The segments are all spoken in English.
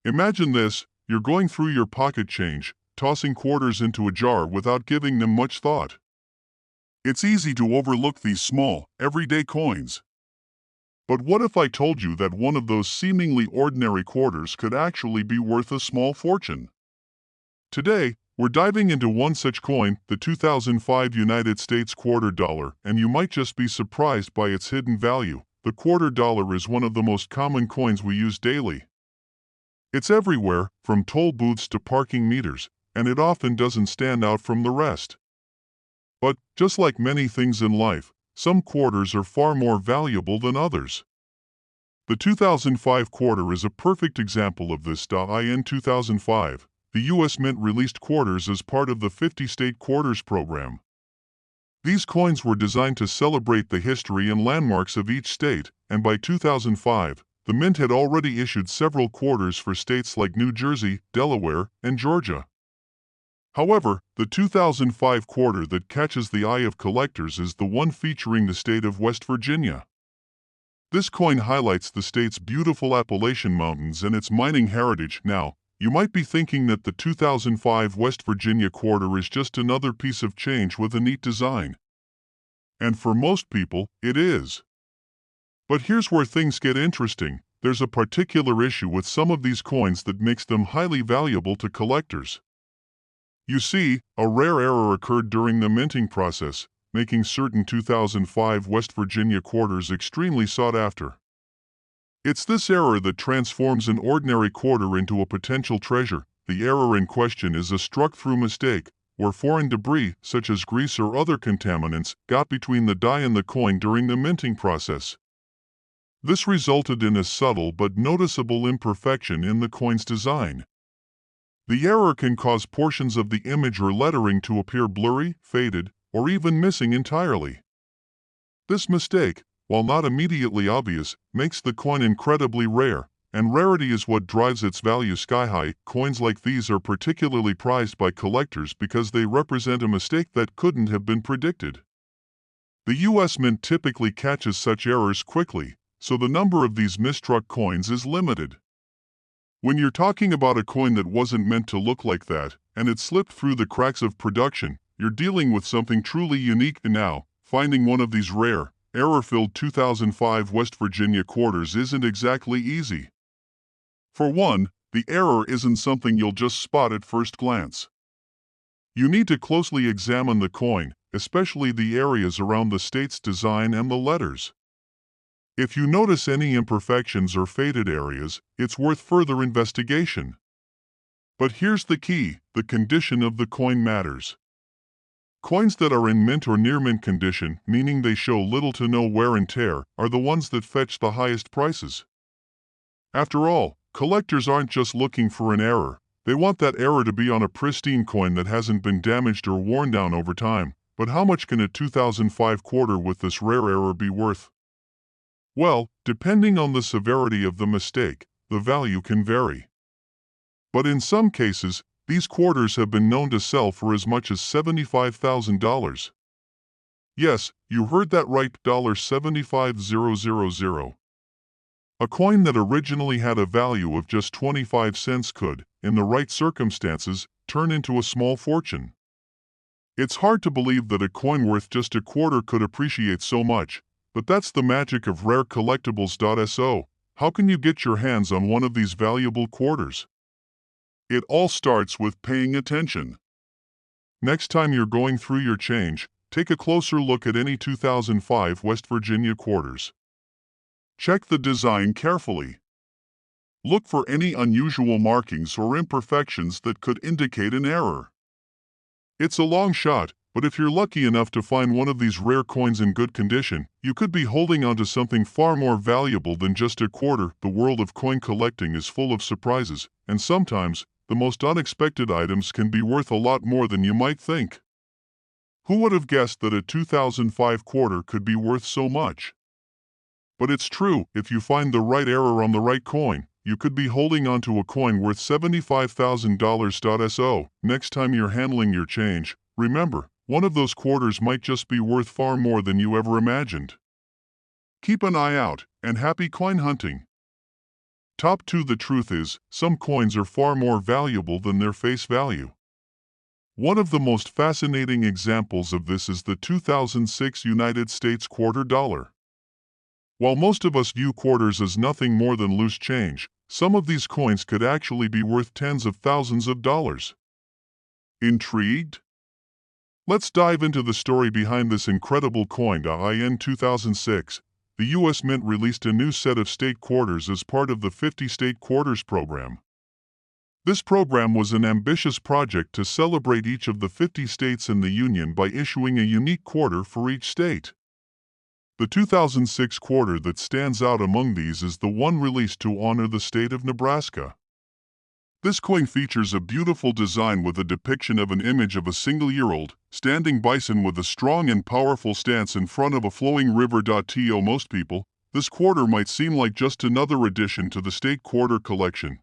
Imagine this, you're going through your pocket change, tossing quarters into a jar without giving them much thought. It's easy to overlook these small, everyday coins. But what if I told you that one of those seemingly ordinary quarters could actually be worth a small fortune? Today, we're diving into one such coin, the 2005 United States quarter dollar, and you might just be surprised by its hidden value. The quarter dollar is one of the most common coins we use daily. It's everywhere, from toll booths to parking meters, and it often doesn't stand out from the rest. But, just like many things in life, some quarters are far more valuable than others. The 2005 quarter is a perfect example of this. In 2005, the U.S. Mint released quarters as part of the 50-state quarters program. These coins were designed to celebrate the history and landmarks of each state, and by 2005, the Mint had already issued several quarters for states like New Jersey, Delaware, and Georgia. However, the 2005 quarter that catches the eye of collectors is the one featuring the state of West Virginia. This coin highlights the state's beautiful Appalachian Mountains and its mining heritage. Now, you might be thinking that the 2005 West Virginia quarter is just another piece of change with a neat design. And for most people, it is. But here's where things get interesting. There's a particular issue with some of these coins that makes them highly valuable to collectors. You see, a rare error occurred during the minting process, making certain 2005 West Virginia quarters extremely sought after. It's this error that transforms an ordinary quarter into a potential treasure. The error in question is a struck-through mistake, where foreign debris, such as grease or other contaminants, got between the die and the coin during the minting process. This resulted in a subtle but noticeable imperfection in the coin's design. The error can cause portions of the image or lettering to appear blurry, faded, or even missing entirely. This mistake, while not immediately obvious, makes the coin incredibly rare, and rarity is what drives its value sky-high. Coins like these are particularly prized by collectors because they represent a mistake that couldn't have been predicted. The U.S. Mint typically catches such errors quickly, so the number of these misstruck coins is limited. When you're talking about a coin that wasn't meant to look like that, and it slipped through the cracks of production, you're dealing with something truly unique. And now, finding one of these rare, error-filled 2005 West Virginia quarters isn't exactly easy. For one, the error isn't something you'll just spot at first glance. You need to closely examine the coin, especially the areas around the state's design and the letters. If you notice any imperfections or faded areas, it's worth further investigation. But here's the key: the condition of the coin matters. Coins that are in mint or near mint condition, meaning they show little to no wear and tear, are the ones that fetch the highest prices. After all, collectors aren't just looking for an error. They want that error to be on a pristine coin that hasn't been damaged or worn down over time. But how much can a 2005 quarter with this rare error be worth? Well, depending on the severity of the mistake, the value can vary. But in some cases, these quarters have been known to sell for as much as $75,000. Yes, you heard that right, $75,000. A coin that originally had a value of just 25 cents could, in the right circumstances, turn into a small fortune. It's hard to believe that a coin worth just a quarter could appreciate so much, but that's the magic of rare collectibles. So, how can you get your hands on one of these valuable quarters? It all starts with paying attention. Next time you're going through your change, take a closer look at any 2005 West Virginia quarters. Check the design carefully. Look for any unusual markings or imperfections that could indicate an error. It's a long shot, but if you're lucky enough to find one of these rare coins in good condition, you could be holding onto something far more valuable than just a quarter. The world of coin collecting is full of surprises, and sometimes, the most unexpected items can be worth a lot more than you might think. Who would have guessed that a 2005 quarter could be worth so much? But it's true, if you find the right error on the right coin, you could be holding onto a coin worth $75,000. So, next time you're handling your change, remember, one of those quarters might just be worth far more than you ever imagined. Keep an eye out, and happy coin hunting! Top 2. The truth is, some coins are far more valuable than their face value. One of the most fascinating examples of this is the 2006 United States quarter dollar. While most of us view quarters as nothing more than loose change, some of these coins could actually be worth tens of thousands of dollars. Intrigued? Let's dive into the story behind this incredible coin. In 2006, the U.S. Mint released a new set of state quarters as part of the 50 State Quarters program. This program was an ambitious project to celebrate each of the 50 states in the Union by issuing a unique quarter for each state. The 2006 quarter that stands out among these is the one released to honor the state of Nebraska. This coin features a beautiful design with a depiction of an image of a single-year-old, standing bison with a strong and powerful stance in front of a flowing river. To most people, this quarter might seem like just another addition to the state quarter collection.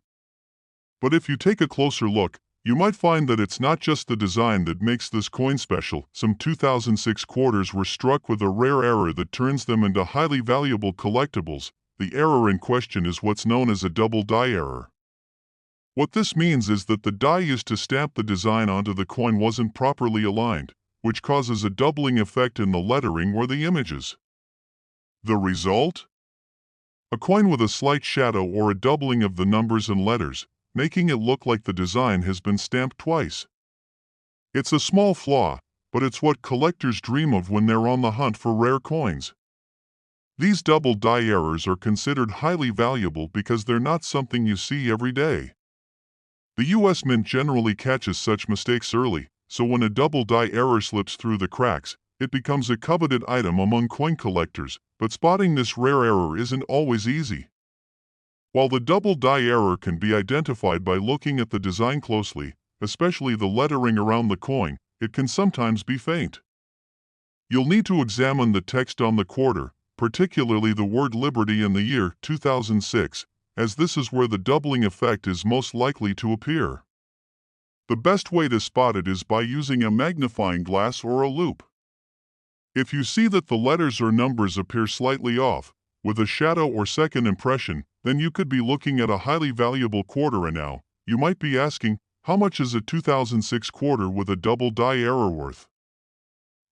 But if you take a closer look, you might find that it's not just the design that makes this coin special. Some 2006 quarters were struck with a rare error that turns them into highly valuable collectibles. The error in question is what's known as a double die error. What this means is that the die used to stamp the design onto the coin wasn't properly aligned, which causes a doubling effect in the lettering or the images. The result? A coin with a slight shadow or a doubling of the numbers and letters, making it look like the design has been stamped twice. It's a small flaw, but it's what collectors dream of when they're on the hunt for rare coins. These double die errors are considered highly valuable because they're not something you see every day. The U.S. Mint generally catches such mistakes early, so when a double die error slips through the cracks, it becomes a coveted item among coin collectors, but spotting this rare error isn't always easy. While the double die error can be identified by looking at the design closely, especially the lettering around the coin, it can sometimes be faint. You'll need to examine the text on the quarter, particularly the word Liberty and the year 2006, as this is where the doubling effect is most likely to appear. The best way to spot it is by using a magnifying glass or a loupe. If you see that the letters or numbers appear slightly off, with a shadow or second impression, then you could be looking at a highly valuable quarter. And now, you might be asking, how much is a 2006 quarter with a double die error worth?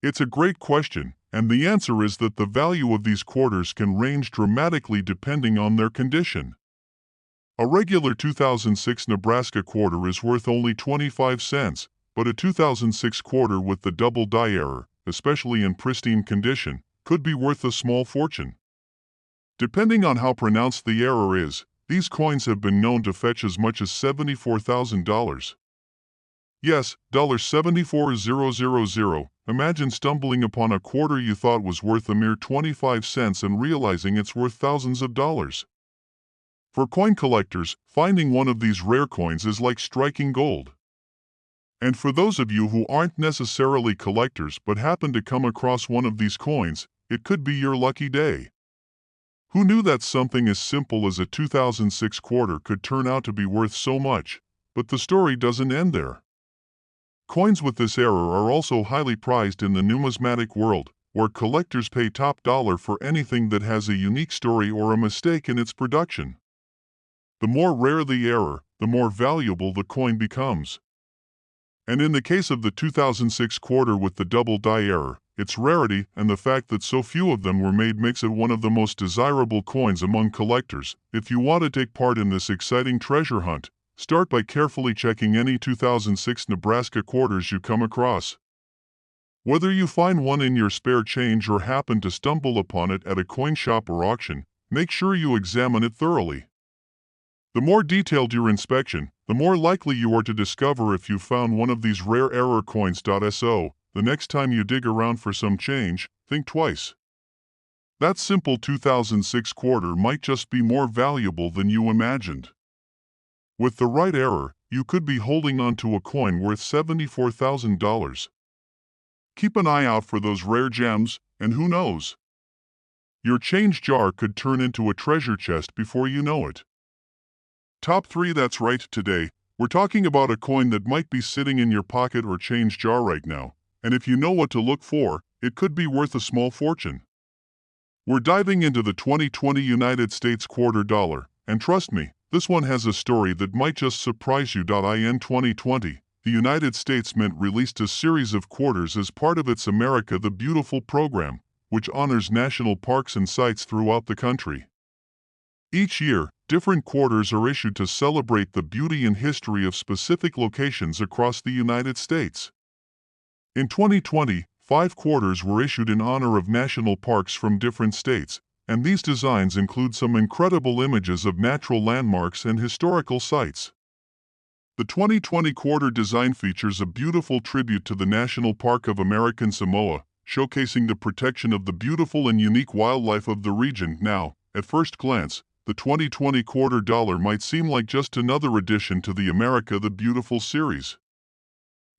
It's a great question, and the answer is that the value of these quarters can range dramatically depending on their condition. A regular 2006 Nebraska quarter is worth only 25 cents, but a 2006 quarter with the double die error, especially in pristine condition, could be worth a small fortune. Depending on how pronounced the error is, these coins have been known to fetch as much as $74,000. Yes, $74,000. Imagine stumbling upon a quarter you thought was worth a mere 25 cents and realizing it's worth thousands of dollars. For coin collectors, finding one of these rare coins is like striking gold. And for those of you who aren't necessarily collectors but happen to come across one of these coins, it could be your lucky day. Who knew that something as simple as a 2006 quarter could turn out to be worth so much? But the story doesn't end there. Coins with this error are also highly prized in the numismatic world, where collectors pay top dollar for anything that has a unique story or a mistake in its production. The more rare the error, the more valuable the coin becomes. And in the case of the 2006 quarter with the double die error, its rarity and the fact that so few of them were made makes it one of the most desirable coins among collectors. If you want to take part in this exciting treasure hunt, start by carefully checking any 2006 Nebraska quarters you come across. Whether you find one in your spare change or happen to stumble upon it at a coin shop or auction, make sure you examine it thoroughly. The more detailed your inspection, the more likely you are to discover if you found one of these rare error coins. So, the next time you dig around for some change, think twice. That simple 2006 quarter might just be more valuable than you imagined. With the right error, you could be holding on to a coin worth $74,000. Keep an eye out for those rare gems, and who knows? Your change jar could turn into a treasure chest before you know it. Top 3. That's right, today, we're talking about a coin that might be sitting in your pocket or change jar right now, and if you know what to look for, it could be worth a small fortune. We're diving into the 2020 United States quarter dollar, and trust me, This one has a story that might just surprise you. In 2020, the United States Mint released a series of quarters as part of its America the Beautiful program, which honors national parks and sites throughout the country. Each year, different quarters are issued to celebrate the beauty and history of specific locations across the United States. In 2020, 5 quarters were issued in honor of national parks from different states, and these designs include some incredible images of natural landmarks and historical sites. The 2020 quarter design features a beautiful tribute to the National Park of American Samoa, showcasing the protection of the beautiful and unique wildlife of the region. Now, at first glance, the 2020 quarter dollar might seem like just another addition to the America the Beautiful series.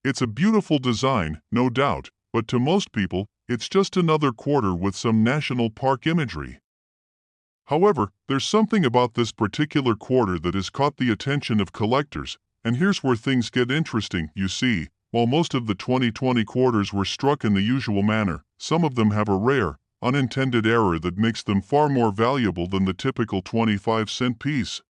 It's a beautiful design, no doubt, but to most people, it's just another quarter with some national park imagery. However, there's something about this particular quarter that has caught the attention of collectors, and here's where things get interesting. You see, while most of the 2020 quarters were struck in the usual manner, some of them have a rare, unintended error that makes them far more valuable than the typical 25-cent piece.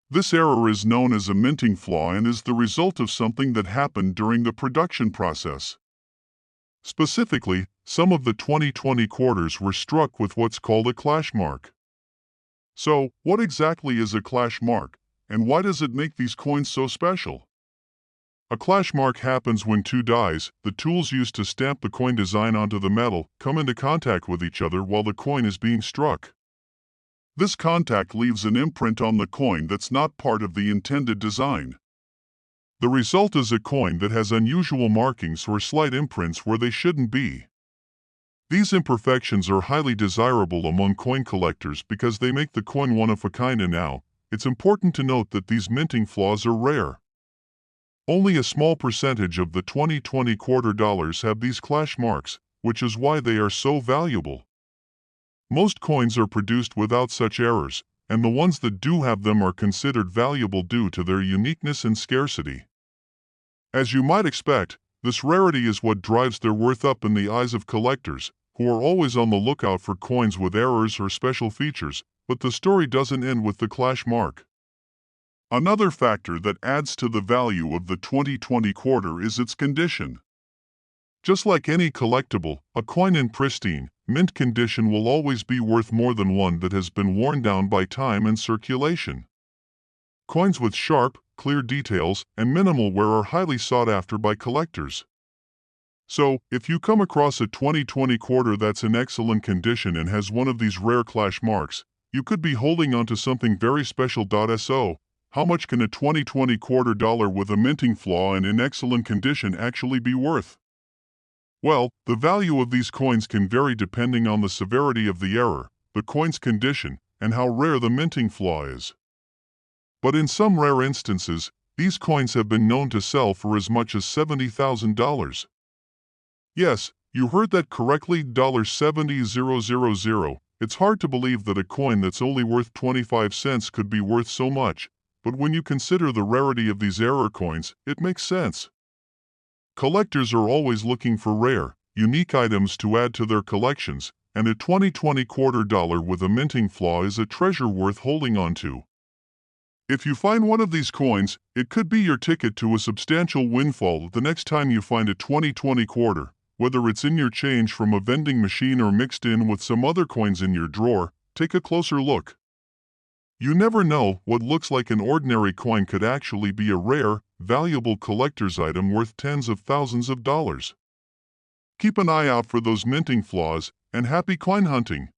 This error is known as a minting flaw and is the result of something that happened during the production process. Specifically, some of the 2020 quarters were struck with what's called a clash mark. So, what exactly is a clash mark, and why does it make these coins so special? A clash mark happens when two dies, the tools used to stamp the coin design onto the metal, come into contact with each other while the coin is being struck. This contact leaves an imprint on the coin that's not part of the intended design. The result is a coin that has unusual markings or slight imprints where they shouldn't be. These imperfections are highly desirable among coin collectors because they make the coin one of a kind, and now, it's important to note that these minting flaws are rare. Only a small percentage of the 2020 quarter dollars have these clash marks, which is why they are so valuable. Most coins are produced without such errors, and the ones that do have them are considered valuable due to their uniqueness and scarcity. As you might expect, this rarity is what drives their worth up in the eyes of collectors, who are always on the lookout for coins with errors or special features, but the story doesn't end with the clash mark. Another factor that adds to the value of the 2020 quarter is its condition. Just like any collectible, a coin in pristine, mint condition will always be worth more than one that has been worn down by time and circulation. Coins with sharp, clear details and minimal wear are highly sought after by collectors. So, if you come across a 2020 quarter that's in excellent condition and has one of these rare clash marks, you could be holding onto something very special. So, how much can a 2020 quarter dollar with a minting flaw and in excellent condition actually be worth? Well, the value of these coins can vary depending on the severity of the error, the coin's condition, and how rare the minting flaw is. But in some rare instances, these coins have been known to sell for as much as $70,000. Yes, you heard that correctly, $70,000. It's hard to believe that a coin that's only worth 25 cents could be worth so much, but when you consider the rarity of these error coins, it makes sense. Collectors are always looking for rare, unique items to add to their collections, and a 2020 quarter dollar with a minting flaw is a treasure worth holding on to. If you find one of these coins, it could be your ticket to a substantial windfall the next time you find a 2020 quarter, whether it's in your change from a vending machine or mixed in with some other coins in your drawer. Take a closer look. You never know, what looks like an ordinary coin could actually be a rare, valuable collector's item worth tens of thousands of dollars. Keep an eye out for those minting flaws, and happy coin hunting!